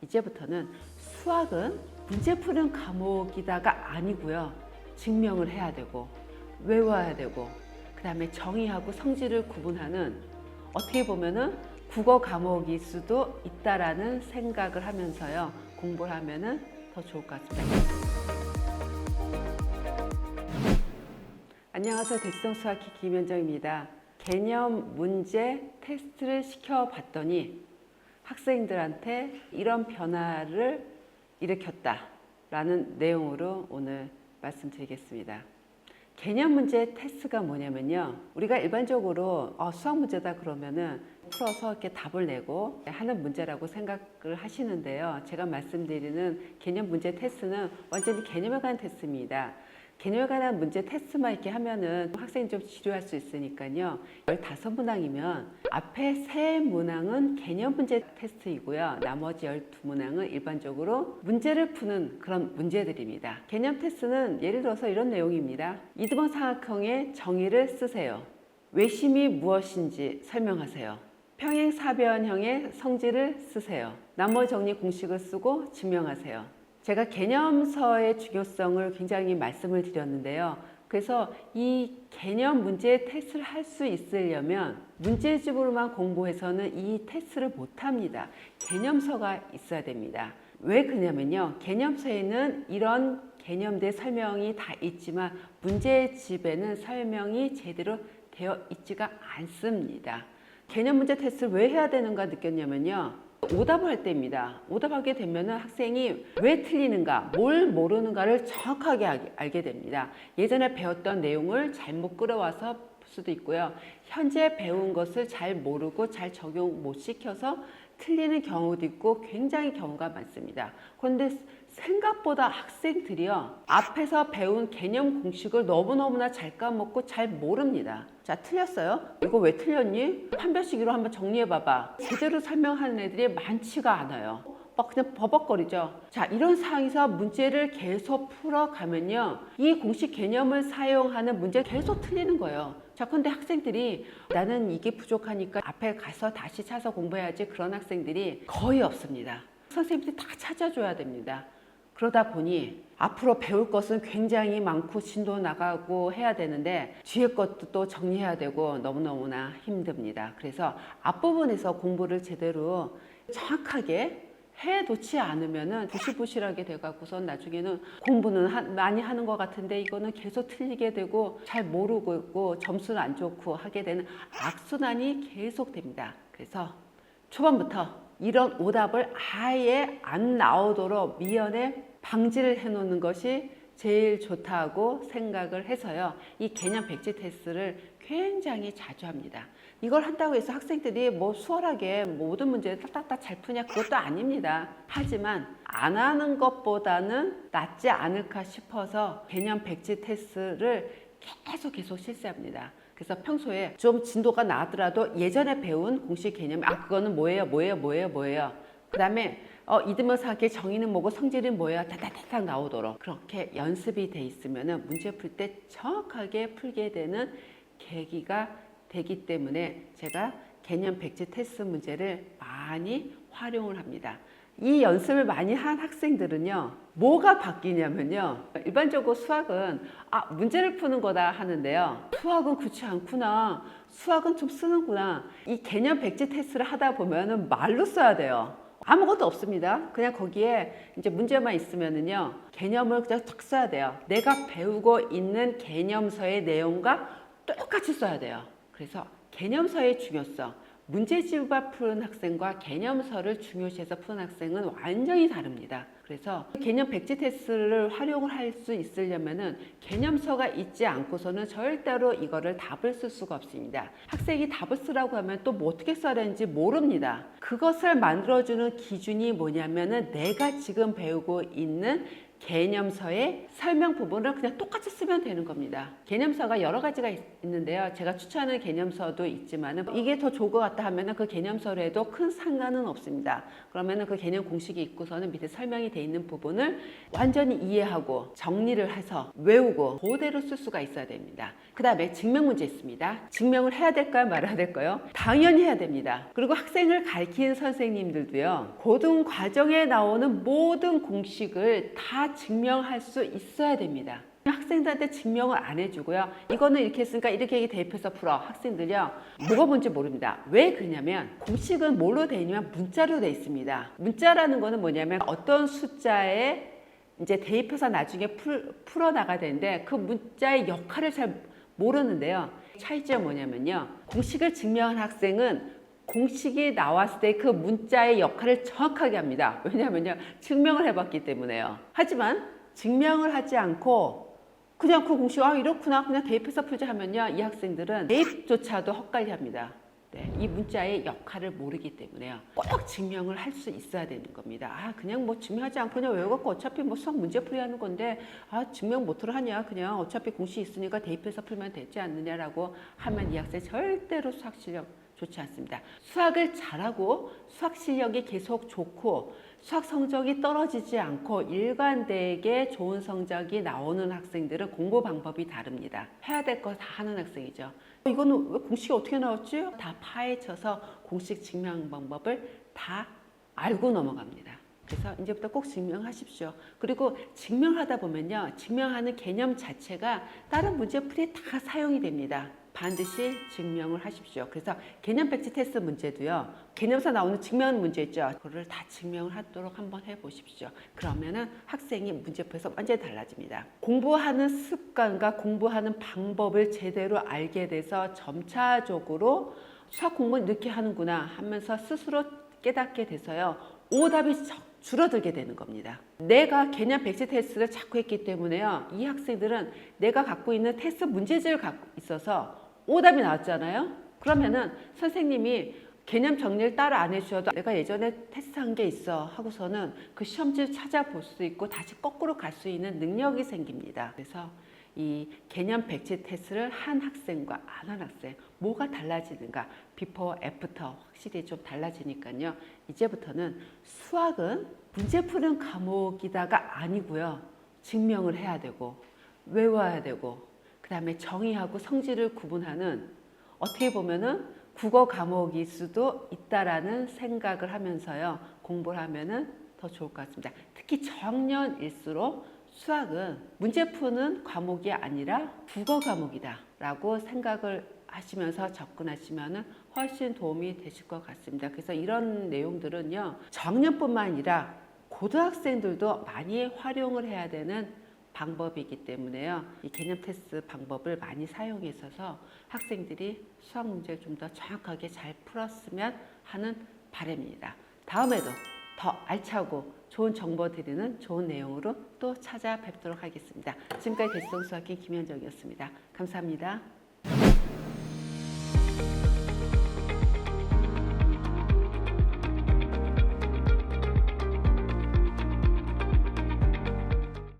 이제부터는 수학은 문제 푸는 과목이다가 아니고요. 증명을 해야 되고 외워야 되고 그 다음에 정의하고 성질을 구분하는 어떻게 보면은 국어 과목일 수도 있다라는 생각을 하면서요. 공부를 하면은 더 좋을 것 같습니다. 안녕하세요. 대치동 수학키 김현정입니다. 개념 문제 테스트를 시켜봤더니 학생들한테 이런 변화를 일으켰다라는 내용으로 오늘 말씀드리겠습니다. 개념 문제 테스트가 뭐냐면요. 우리가 일반적으로 수학 문제다 그러면은 풀어서 이렇게 답을 내고 하는 문제라고 생각을 하시는데요. 제가 말씀드리는 개념 문제 테스트는 완전히 개념에 관한 테스트입니다. 개념에 관한 문제 테스트만 이렇게 하면은 학생이 좀 지루할 수 있으니까요. 15문항이면 앞에 3문항은 개념 문제 테스트이고요. 나머지 12문항은 일반적으로 문제를 푸는 그런 문제들입니다. 개념 테스트는 예를 들어서 이런 내용입니다. 이등분 삼각형의 정의를 쓰세요. 외심이 무엇인지 설명하세요. 평행사변형의 성질을 쓰세요. 나머지 정리 공식을 쓰고 증명하세요. 제가 개념서의 중요성을 굉장히 말씀을 드렸는데요. 그래서 이 개념 문제 테스트를 할 수 있으려면 문제집으로만 공부해서는 이 테스트를 못합니다. 개념서가 있어야 됩니다. 왜 그러냐면요. 개념서에는 이런 개념들 설명이 다 있지만 문제집에는 설명이 제대로 되어 있지가 않습니다. 개념 문제 테스트를 왜 해야 되는가 느꼈냐면요. 오답을 할 때입니다. 오답하게 되면 학생이 왜 틀리는가, 뭘 모르는가를 정확하게 알게 됩니다. 예전에 배웠던 내용을 잘못 끌어와서 수도 있고요. 현재 배운 것을 잘 모르고 잘 적용 못 시켜서 틀리는 경우도 있고 굉장히 경우가 많습니다. 그런데 생각보다 학생들이요. 앞에서 배운 개념 공식을 너무너무나 잘 까먹고 잘 모릅니다. 자, 틀렸어요? 이거 왜 틀렸니? 판별식으로 한번 정리해봐봐. 제대로 설명하는 애들이 많지가 않아요. 막 그냥 버벅거리죠. 자, 이런 상황에서 문제를 계속 풀어가면요. 이 공식 개념을 사용하는 문제 계속 틀리는 거예요. 자, 근데 학생들이 나는 이게 부족하니까 앞에 가서 다시 찾아서 공부해야지 그런 학생들이 거의 없습니다. 선생님들이 다 찾아줘야 됩니다. 그러다 보니 앞으로 배울 것은 굉장히 많고 진도 나가고 해야 되는데 뒤에 것도 또 정리해야 되고 너무너무나 힘듭니다. 그래서 앞부분에서 공부를 제대로 정확하게 해놓지 않으면은 부실부실하게 돼갖고선 나중에는 공부는 많이 하는 것 같은데 이거는 계속 틀리게 되고 잘 모르고 있고 점수는 안 좋고 하게 되는 악순환이 계속 됩니다. 그래서 초반부터 이런 오답을 아예 안 나오도록 미연에 방지를 해놓는 것이 제일 좋다고 생각을 해서요. 이 개념 백지 테스트를 굉장히 자주 합니다. 이걸 한다고 해서 학생들이 뭐 수월하게 모든 문제를 딱딱딱 잘 푸냐 그것도 아닙니다. 하지만 안 하는 것보다는 낫지 않을까 싶어서 개념 백지 테스트를 계속 실시합니다. 그래서 평소에 좀 진도가 나더라도 예전에 배운 공식 개념, 그거는 뭐예요? 그 다음에 이등분 삼각형의 정의는 뭐고 성질은 뭐예요? 다다다닥 나오도록 그렇게 연습이 돼 있으면 문제 풀 때 정확하게 풀게 되는 계기가 되기 때문에 제가 개념 백지 테스트 문제를 많이 활용을 합니다. 이 연습을 많이 한 학생들은요, 뭐가 바뀌냐면요. 일반적으로 수학은 문제를 푸는 거다 하는데요. 수학은 그렇지 않구나. 수학은 좀 쓰는구나. 이 개념 백지 테스트를 하다 보면은 말로 써야 돼요. 아무것도 없습니다. 그냥 거기에 이제 문제만 있으면은요, 개념을 그냥 탁 써야 돼요. 내가 배우고 있는 개념서의 내용과 똑같이 써야 돼요. 그래서 개념서의 중요성, 문제집을 푸는 학생과 개념서를 중요시해서 푸는 학생은 완전히 다릅니다. 그래서 개념 백지 테스트를 활용을 할 수 있으려면은 개념서가 있지 않고서는 절대로 이거를 답을 쓸 수가 없습니다. 학생이 답을 쓰라고 하면 또 뭐 어떻게 써야 되는지 모릅니다. 그것을 만들어주는 기준이 뭐냐면은 내가 지금 배우고 있는 개념서의 설명 부분을 그냥 똑같이 쓰면 되는 겁니다. 개념서가 여러 가지가 있는데요. 제가 추천하는 개념서도 있지만 이게 더 좋을 것 같다 하면 그 개념서로 해도 큰 상관은 없습니다. 그러면 그 개념 공식이 있고서는 밑에 설명이 돼 있는 부분을 완전히 이해하고 정리를 해서 외우고 그대로 쓸 수가 있어야 됩니다. 그 다음에 증명 문제 있습니다. 증명을 해야 될까요? 말아야 될까요? 당연히 해야 됩니다. 그리고 학생을 가르치는 선생님들도요. 고등 과정에 나오는 모든 공식을 다 증명할 수 있어야 됩니다. 학생들한테 증명을 안 해주고요. 이거는 이렇게 했으니까 이렇게 대입해서 풀어. 학생들이요. 뭐가 뭔지 모릅니다. 왜 그러냐면 공식은 뭘로 되어 있냐면 문자로 되어 있습니다. 문자라는 거는 뭐냐면 어떤 숫자에 이제 대입해서 나중에 풀어나가야 되는데 그 문자의 역할을 잘 모르는데요. 차이점은 뭐냐면요. 공식을 증명한 학생은 공식이 나왔을 때 그 문자의 역할을 정확하게 합니다. 왜냐하면요. 증명을 해봤기 때문에요. 하지만 증명을 하지 않고 그냥 그 공식 이렇구나 그냥 대입해서 풀자 하면요. 이 학생들은 대입조차도 헛갈려 합니다. 네, 이 문자의 역할을 모르기 때문에요. 꼭 증명을 할 수 있어야 되는 겁니다. 그냥 뭐 증명하지 않고 그냥 외워갖고 어차피 뭐 수학 문제풀이 하는 건데 증명 못으로 하냐 그냥 어차피 공식 있으니까 대입해서 풀면 되지 않느냐라고 하면 이 학생 절대로 수학 실력 좋지 않습니다. 수학을 잘하고 수학 실력이 계속 좋고 수학 성적이 떨어지지 않고 일관되게 좋은 성적이 나오는 학생들은 공부 방법이 다릅니다. 해야 될 거 다 하는 학생이죠. 이거는 왜 공식이 어떻게 나왔지? 다 파헤쳐서 공식 증명 방법을 다 알고 넘어갑니다. 그래서 이제부터 꼭 증명하십시오. 그리고 증명하다 보면요. 증명하는 개념 자체가 다른 문제풀이에 다 사용이 됩니다. 반드시 증명을 하십시오. 그래서 개념 백지 테스트 문제도요. 개념서 나오는 증명 문제 있죠. 그거를 다 증명을 하도록 한번 해보십시오. 그러면은 학생이 문제풀이에서 완전히 달라집니다. 공부하는 습관과 공부하는 방법을 제대로 알게 돼서 점차적으로 수학 공부는 이렇게 하는구나 하면서 스스로 깨닫게 돼서요. 오답이 줄어들게 되는 겁니다. 내가 개념 백지 테스트를 자꾸 했기 때문에요. 이 학생들은 내가 갖고 있는 테스트 문제지를 갖고 있어서 오답이 나왔잖아요. 그러면은 선생님이 개념 정리를 따로 안 해주셔도 내가 예전에 테스트한 게 있어 하고서는 그 시험지를 찾아볼 수 있고 다시 거꾸로 갈 수 있는 능력이 생깁니다. 그래서 이 개념 백지 테스트를 한 학생과 안 한 학생 뭐가 달라지는가 비포 애프터 확실히 좀 달라지니까요. 이제부터는 수학은 문제 푸는 과목이다가 아니고요. 증명을 해야 되고 외워야 되고 그 다음에 정의하고 성질을 구분하는 어떻게 보면은 국어 과목일 수도 있다라는 생각을 하면서요. 공부를 하면은 더 좋을 것 같습니다. 특히 저학년일수록 수학은 문제 푸는 과목이 아니라 국어 과목이다 라고 생각을 하시면서 접근하시면 훨씬 도움이 되실 것 같습니다. 그래서 이런 내용들은요. 저학년뿐만 아니라 고등학생들도 많이 활용을 해야 되는 방법이기 때문에요. 이 개념 테스트 방법을 많이 사용해 있어서 학생들이 수학 문제를 좀 더 정확하게 잘 풀었으면 하는 바람입니다. 다음에도 더 알차고 좋은 정보 드리는 좋은 내용으로 또 찾아뵙도록 하겠습니다. 지금까지 대치동 수학교 김현정이었습니다. 감사합니다.